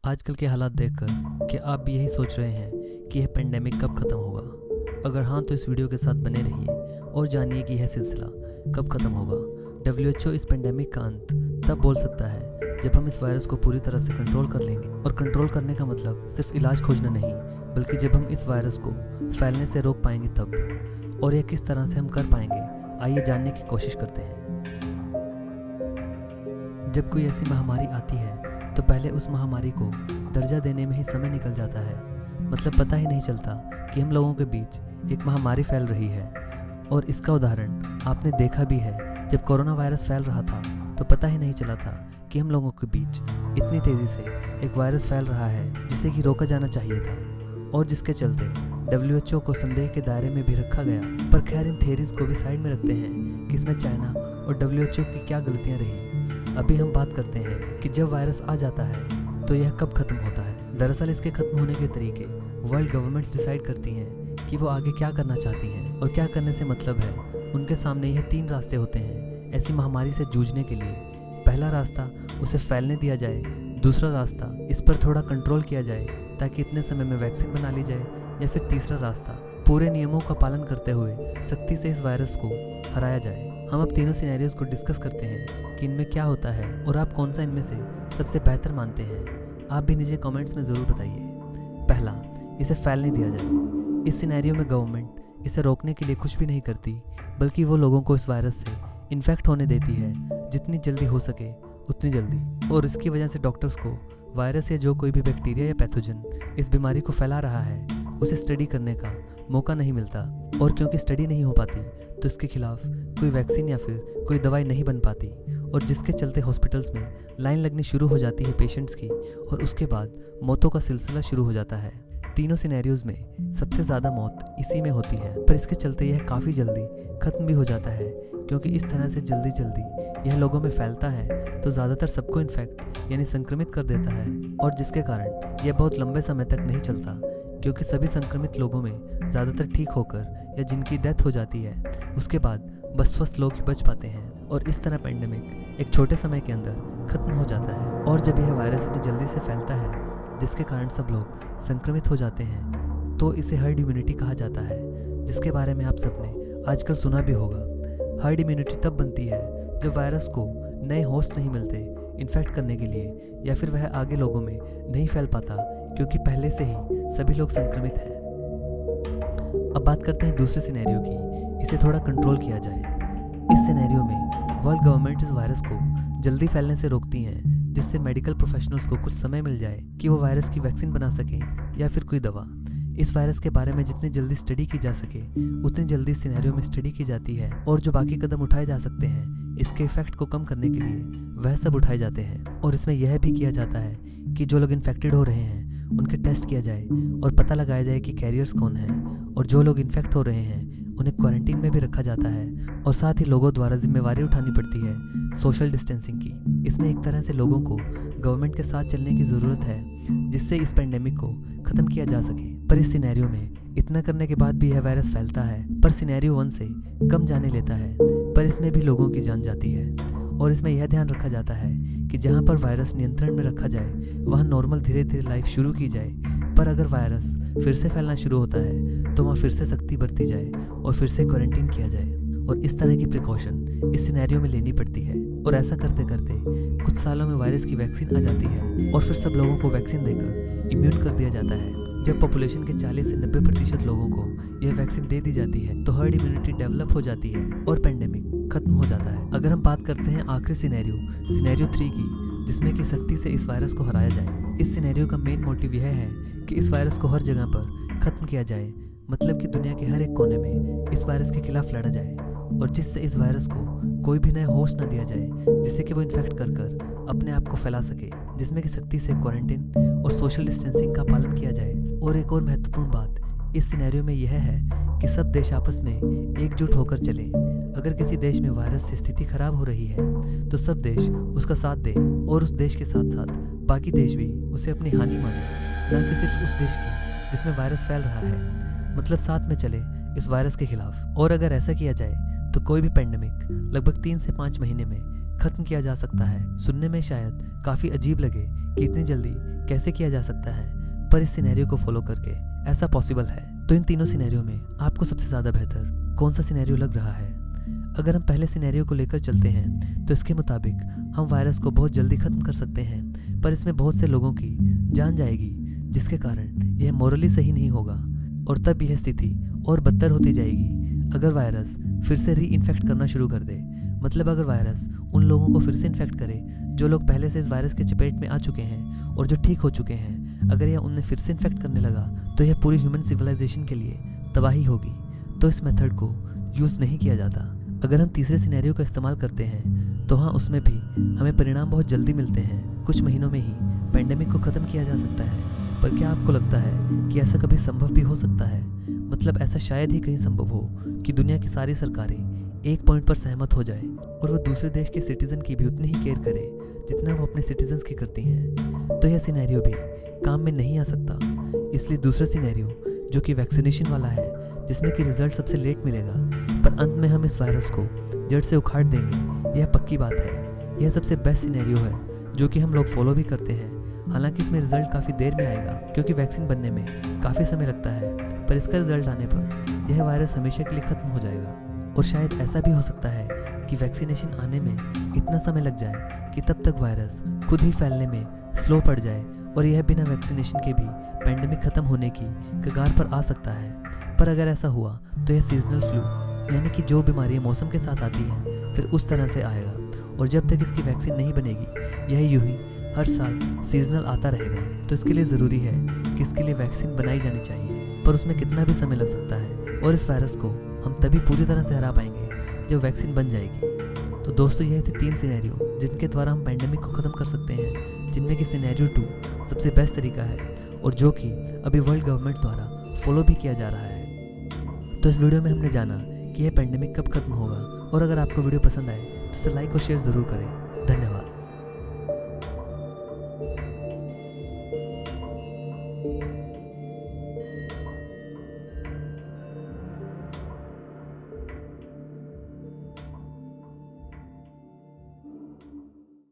आजकल के हालात देखकर क्या आप भी यही सोच रहे हैं कि यह पेंडेमिक कब ख़त्म होगा? अगर हाँ तो इस वीडियो के साथ बने रहिए और जानिए कि यह सिलसिला कब ख़त्म होगा। WHO इस पेंडेमिक का अंत तब बोल सकता है जब हम इस वायरस को पूरी तरह से कंट्रोल कर लेंगे। और कंट्रोल करने का मतलब सिर्फ इलाज खोजना नहीं, बल्कि जब हम इस वायरस को फैलने से रोक पाएंगे तब। और यह किस तरह से हम कर पाएंगे, आइए जानने की कोशिश करते हैं। जब कोई ऐसी महामारी आती है तो पहले उस महामारी को दर्जा देने में ही समय निकल जाता है। मतलब पता ही नहीं चलता कि हम लोगों के बीच एक महामारी फैल रही है। और इसका उदाहरण आपने देखा भी है, जब कोरोना वायरस फैल रहा था तो पता ही नहीं चला था कि हम लोगों के बीच इतनी तेज़ी से एक वायरस फैल रहा है जिसे कि रोका जाना चाहिए था, और जिसके चलते WHO को संदेह के दायरे में भी रखा गया। पर खैर, इन थेरीज को भी साइड में रखते हैं कि इसमें चाइना और WHO की क्या गलतियाँ रही। अभी हम बात करते हैं कि जब वायरस आ जाता है तो यह कब खत्म होता है। दरअसल इसके खत्म होने के तरीके वर्ल्ड गवर्नमेंट्स डिसाइड करती हैं कि वो आगे क्या करना चाहती हैं। और क्या करने से मतलब है, उनके सामने यह 3 रास्ते होते हैं ऐसी महामारी से जूझने के लिए। पहला रास्ता, उसे फैलने दिया जाए। दूसरा रास्ता, इस पर थोड़ा कंट्रोल किया जाए ताकि इतने समय में वैक्सीन बना ली जाए। या फिर तीसरा रास्ता, पूरे नियमों का पालन करते हुए सख्ती से इस वायरस को हराया जाए। हम अब तीनों सिनेरियोज को डिस्कस करते हैं कि इनमें क्या होता है और आप कौन सा इनमें से सबसे बेहतर मानते हैं। आप भी नीचे कमेंट्स में ज़रूर बताइए। पहला, इसे फैलने दिया जाए। इस सिनेरियो में गवर्नमेंट इसे रोकने के लिए कुछ भी नहीं करती, बल्कि वो लोगों को इस वायरस से इन्फेक्ट होने देती है जितनी जल्दी हो सके उतनी जल्दी। और इसकी वजह से डॉक्टर्स को वायरस या जो कोई भी बैक्टीरिया या पैथोजन इस बीमारी को फैला रहा है उसे स्टडी करने का मौका नहीं मिलता। और क्योंकि स्टडी नहीं हो पाती तो इसके खिलाफ कोई वैक्सीन या फिर कोई दवाई नहीं बन पाती, और जिसके चलते हॉस्पिटल्स में लाइन लगनी शुरू हो जाती है पेशेंट्स की, और उसके बाद मौतों का सिलसिला शुरू हो जाता है। तीनों सिनेरियोज में सबसे ज़्यादा मौत इसी में होती है, पर इसके चलते यह काफ़ी जल्दी ख़त्म भी हो जाता है। क्योंकि इस तरह से जल्दी जल्दी यह लोगों में फैलता है तो ज़्यादातर सबको इन्फेक्ट यानी संक्रमित कर देता है, और जिसके कारण यह बहुत लंबे समय तक नहीं चलता। क्योंकि सभी संक्रमित लोगों में ज़्यादातर ठीक होकर या जिनकी डेथ हो जाती है उसके बाद बस स्वस्थ लोग ही बच पाते हैं। और इस तरह पेंडेमिक एक छोटे समय के अंदर ख़त्म हो जाता है। और जब यह वायरस इतनी जल्दी से फैलता है जिसके कारण सब लोग संक्रमित हो जाते हैं तो इसे हर्ड इम्यूनिटी कहा जाता है, जिसके बारे में आप सबने आजकल सुना भी होगा। हर्ड इम्यूनिटी तब बनती है जब वायरस को नए होस्ट नहीं मिलते इन्फेक्ट करने के लिए, या फिर वह आगे लोगों में नहीं फैल पाता क्योंकि पहले से ही सभी लोग संक्रमित हैं। अब बात करते हैं दूसरे सिनेरियो की, इसे थोड़ा कंट्रोल किया जाए। इस सिनेरियो में वर्ल्ड गवर्नमेंट इस वायरस को जल्दी फैलने से रोकती हैं, जिससे मेडिकल प्रोफेशनल्स को कुछ समय मिल जाए कि वो वायरस की वैक्सीन बना सकें या फिर कोई दवा। इस वायरस के बारे में जितनी जल्दी स्टडी की जा सके उतनी जल्दी सिनेरियो में स्टडी की जाती है, और जो बाकी कदम उठाए जा सकते हैं इसके इफेक्ट को कम करने के लिए वह सब उठाए जाते हैं। और इसमें यह भी किया जाता है कि जो लोग इन्फेक्टेड हो रहे हैं उनके टेस्ट किया जाए और पता लगाया जाए कि कैरियर्स कौन हैं, और जो लोग इन्फेक्ट हो रहे हैं उन्हें क्वारंटीन में भी रखा जाता है। और साथ ही लोगों द्वारा जिम्मेवारी उठानी पड़ती है सोशल डिस्टेंसिंग की। इसमें एक तरह से लोगों को गवर्नमेंट के साथ चलने की ज़रूरत है जिससे इस पेंडेमिक को ख़त्म किया जा सके। पर इस सिनेरियो में इतना करने के बाद भी यह वायरस फैलता है, पर सिनेरियो 1 से कम जाने लेता है, पर इसमें भी लोगों की जान जाती है। और इसमें यह ध्यान रखा जाता है कि जहाँ पर वायरस नियंत्रण में रखा जाए वहाँ नॉर्मल धीरे धीरे लाइफ शुरू की जाए। पर अगर वायरस फिर से फैलना शुरू होता है तो वहाँ फिर से सख्ती बरती जाए और फिर से क्वारंटीन किया जाए। और इस तरह की प्रिकॉशन इस सिनेरियो में लेनी पड़ती है। और ऐसा करते करते कुछ सालों में वायरस की वैक्सीन आ जाती है और फिर सब लोगों को वैक्सीन देकर इम्यून कर दिया जाता है। जब पॉपुलेशन के 40 से 90% लोगों को यह वैक्सीन दे दी जाती है तो हर्ड इम्यूनिटी डेवलप हो जाती है और पेंडेमिक खत्म हो जाता है। अगर हम बात करते हैं आखिरी सिनेरियो 3 की, जिसमें कि सख्ती से इस वायरस को हराया जाए। इस सिनेरियो का मेन मोटिव यह है कि इस वायरस को हर जगह पर खत्म किया जाए। मतलब कि दुनिया के हर एक कोने में इस वायरस के खिलाफ लड़ा जाए, और जिससे इस वायरस को कोई भी नया होस्ट न दिया जाए जिससे कि वो इन्फेक्ट कर अपने आप को फैला सके। जिसमें कि सख्ती से क्वारंटीन और सोशल डिस्टेंसिंग का पालन किया जाए। और एक और महत्वपूर्ण बात इस सिनेरियो में यह है कि सब देश आपस में एकजुट होकर चले। अगर किसी देश में वायरस से स्थिति खराब हो रही है तो सब देश उसका साथ दें, और उस देश के साथ साथ बाकी देश भी उसे अपनी हानि माने, न कि सिर्फ उस देश की जिसमें वायरस फैल रहा है। मतलब साथ में चले इस वायरस के खिलाफ। और अगर ऐसा किया जाए तो कोई भी पेंडेमिक लगभग 3 से 5 महीने में खत्म किया जा सकता है। सुनने में शायद काफ़ी अजीब लगे कि इतनी जल्दी कैसे किया जा सकता है, पर इस सिनेरियो को फॉलो करके ऐसा पॉसिबल है। तो इन तीनों सिनेरियो में आपको सबसे ज़्यादा बेहतर कौन सा सिनेरियो लग रहा है? अगर हम पहले सिनेरियो को लेकर चलते हैं तो इसके मुताबिक हम वायरस को बहुत जल्दी ख़त्म कर सकते हैं, पर इसमें बहुत से लोगों की जान जाएगी, जिसके कारण यह मोरली सही नहीं होगा और तब यह स्थिति और बदतर होती जाएगी अगर वायरस फिर से री इन्फेक्ट करना शुरू कर दे। मतलब अगर वायरस उन लोगों को फिर से इन्फेक्ट करे जो लोग पहले से इस वायरस के चपेट में आ चुके हैं और जो ठीक हो चुके हैं, अगर यह उन्हें फिर से इन्फेक्ट करने लगा तो यह पूरी ह्यूमन सिविलाइजेशन के लिए तबाही होगी। तो इस मेथड को यूज़ नहीं किया जाता। अगर हम तीसरे सिनेरियो का इस्तेमाल करते हैं तो हाँ, उसमें भी हमें परिणाम बहुत जल्दी मिलते हैं। कुछ महीनों में ही पेंडेमिक को ख़त्म किया जा सकता है। पर क्या आपको लगता है कि ऐसा कभी संभव भी हो सकता है? मतलब ऐसा शायद ही कहीं संभव हो कि दुनिया की सारी सरकारें एक पॉइंट पर सहमत हो जाए और वो दूसरे देश के सिटीज़न की भी उतनी ही केयर करे जितना वो अपने सिटीजन्स की करती हैं। तो यह सिनेरियो भी काम में नहीं आ सकता। इसलिए दूसरा सिनेरियो जो कि वैक्सीनेशन वाला है, जिसमें कि रिजल्ट सबसे लेट मिलेगा पर अंत में हम इस वायरस को जड़ से उखाड़ देंगे, यह पक्की बात है। यह सबसे बेस्ट सिनेरियो है जो कि हम लोग फॉलो भी करते हैं। हालांकि इसमें रिजल्ट काफ़ी देर में आएगा क्योंकि वैक्सीन बनने में काफ़ी समय लगता है, पर इसका रिजल्ट आने पर यह वायरस हमेशा के लिए ख़त्म हो जाएगा। और शायद ऐसा भी हो सकता है कि वैक्सीनेशन आने में इतना समय लग जाए कि तब तक वायरस खुद ही फैलने में स्लो पड़ जाए और यह बिना वैक्सीनेशन के भी पेंडेमिक ख़त्म होने की कगार पर आ सकता है। पर अगर ऐसा हुआ तो यह सीजनल फ्लू, यानी कि जो बीमारियाँ मौसम के साथ आती हैं, फिर उस तरह से आएगा। और जब तक इसकी वैक्सीन नहीं बनेगी यह यूं ही हर साल सीजनल आता रहेगा। तो इसके लिए ज़रूरी है कि इसके लिए वैक्सीन बनाई जानी चाहिए, पर उसमें कितना भी समय लग सकता है। और इस वायरस को हम तभी पूरी तरह से हरा पाएंगे जब वैक्सीन बन जाएगी। तो दोस्तों, यह थे 3 सिनेरियो जिनके द्वारा हम पैंडेमिक को ख़त्म कर सकते हैं, जिनमें कि सिनेरियो 2 सबसे बेस्ट तरीका है और जो कि अभी वर्ल्ड गवर्नमेंट द्वारा फॉलो भी किया जा रहा है। तो इस वीडियो में हमने जाना कि यह पैंडेमिक कब खत्म होगा। और अगर आपको वीडियो पसंद आए तो इसे लाइक और शेयर ज़रूर करें। धन्यवाद।